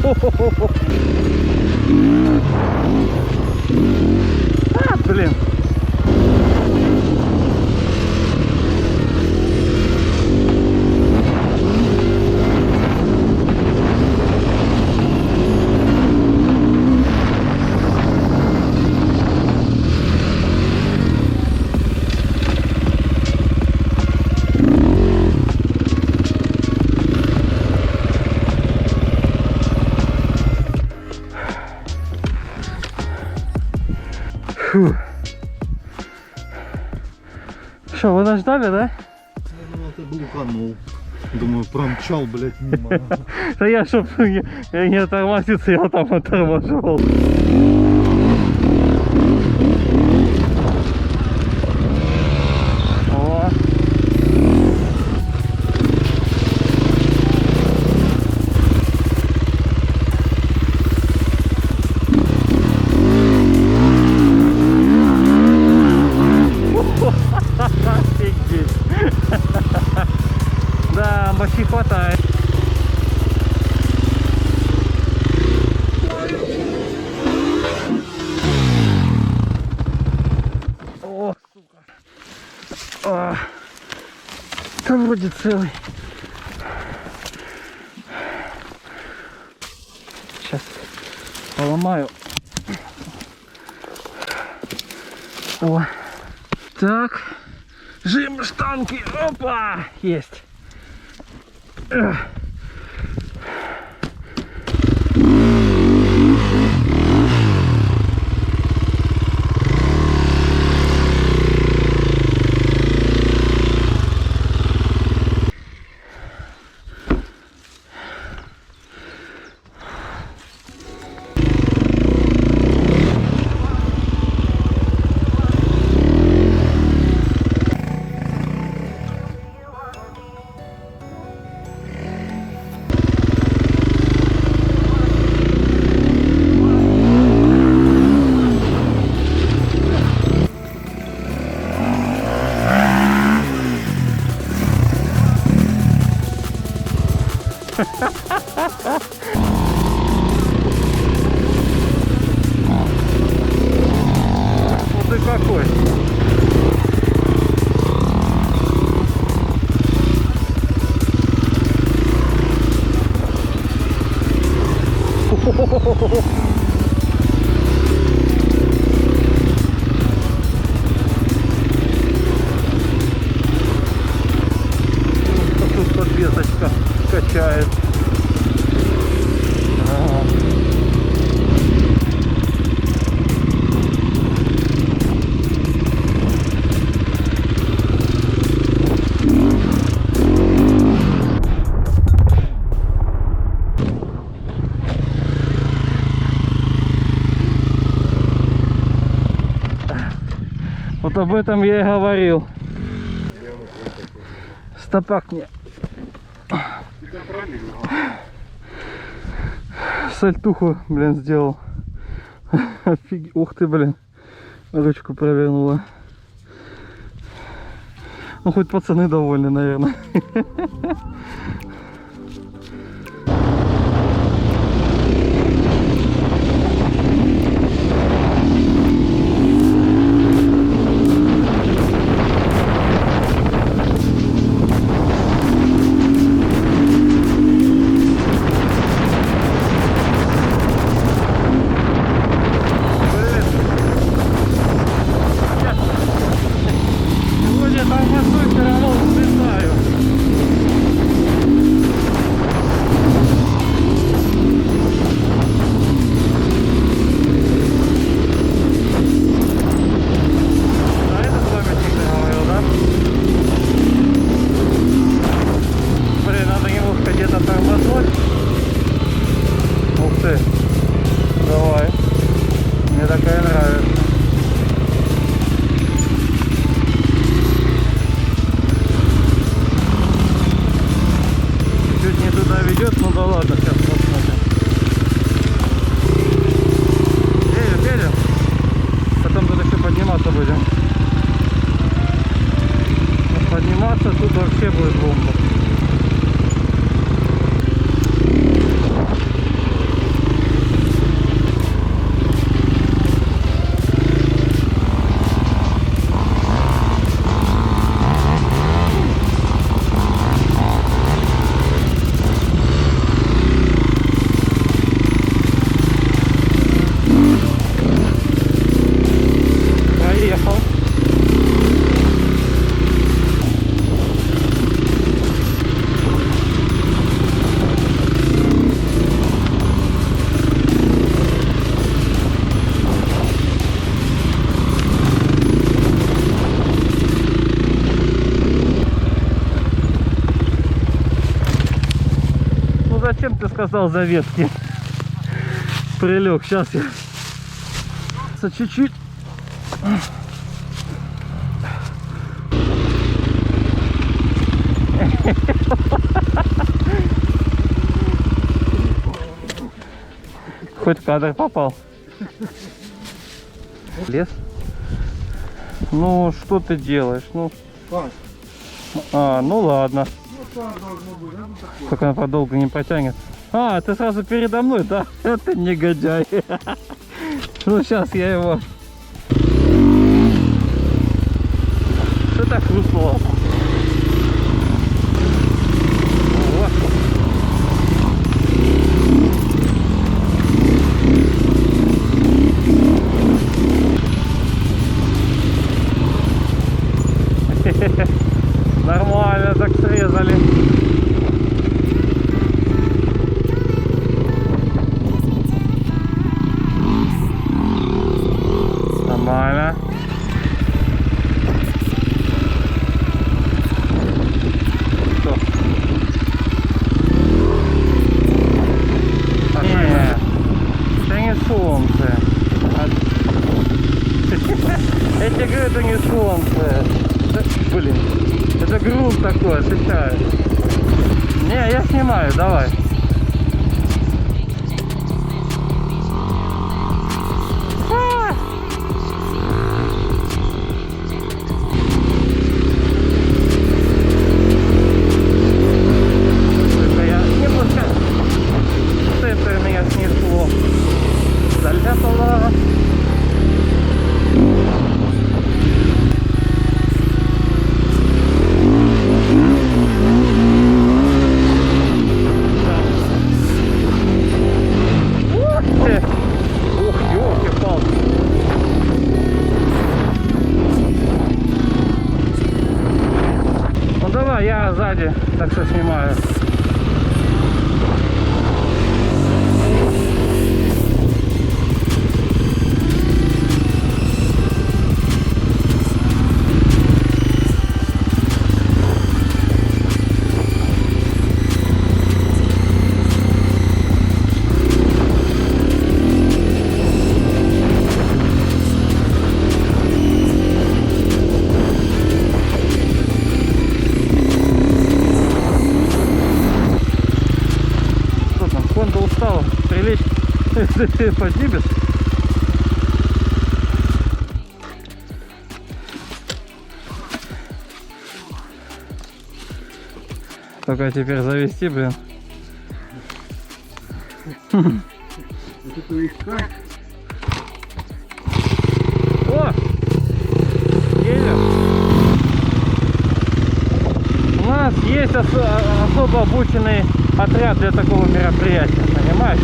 А, блин. Фу. Что, вы нас ждали, да? Я думал, ты блуканул. Думаю, промчал, блядь, мимо. Да я, чтоб я не тормозиться, я там оторможивал. О. Офигеть. Да, мочи хватает. О, сука. Там вроде целый. Сейчас поломаю. О. Так. Жим штанги. Опа! Есть. Вот ты какой. Тут подвесочка качает. Вот об этом я и говорил. Стопак мне. Сальтуху, блин, сделал. Офигеть. Ух ты, блин. Ручку провернула. Ну, хоть пацаны довольны, наверное. Давай. Мне такая нравится. Чуть не туда ведет, ну да ладно, сейчас посмотрим. Верю, верю. Потом тут еще подниматься будем. Подниматься тут вообще будет бомба. зачем ты сказал за ветки? Прилег, сейчас я чуть-чуть. Хоть в кадр попал. Лес? Ну, что ты делаешь? Ну, Как? ну ладно. Ну так должно быть, это такое. Только она подолго не потянет. А, ты сразу передо мной, да? Это негодяй. Ну, сейчас я его... Что так хрустнуло? Вот. Нормально так срезали. Нормально. Что? Не, это не солнце. Я тебе говорю, это не солнце. Блин, это грунт такой, отвечаю. Не, я снимаю, давай. Только я не пускай. Центр меня снесло. Заляпало. Ух, ёлки-палки. Ну давай, я сзади, так что снимаю. Что там, Honda устала прилечь, если ты поднимешь. Только теперь завести, блин. Это легко. О! Едем. У нас есть особо обученный отряд для такого мероприятия, понимаешь?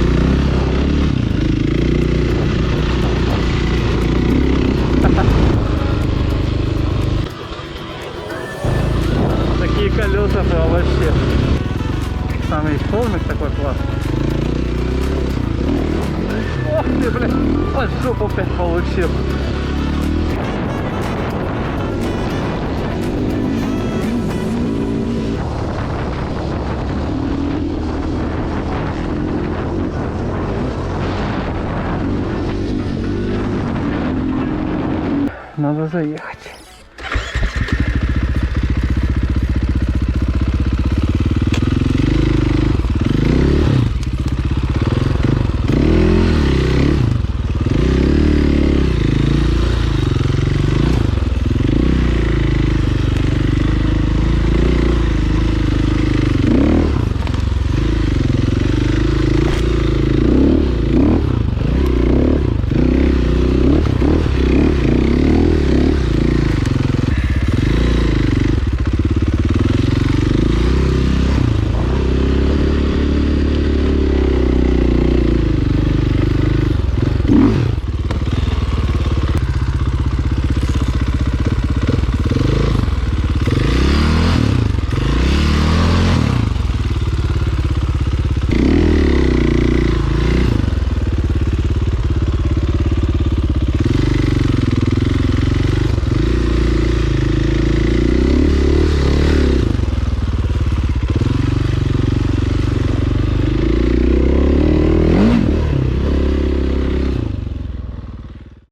Такие колеса прям вообще. Там есть холмик такой классный. Ох ты, блядь, аж жопу опять получил. Надо заехать.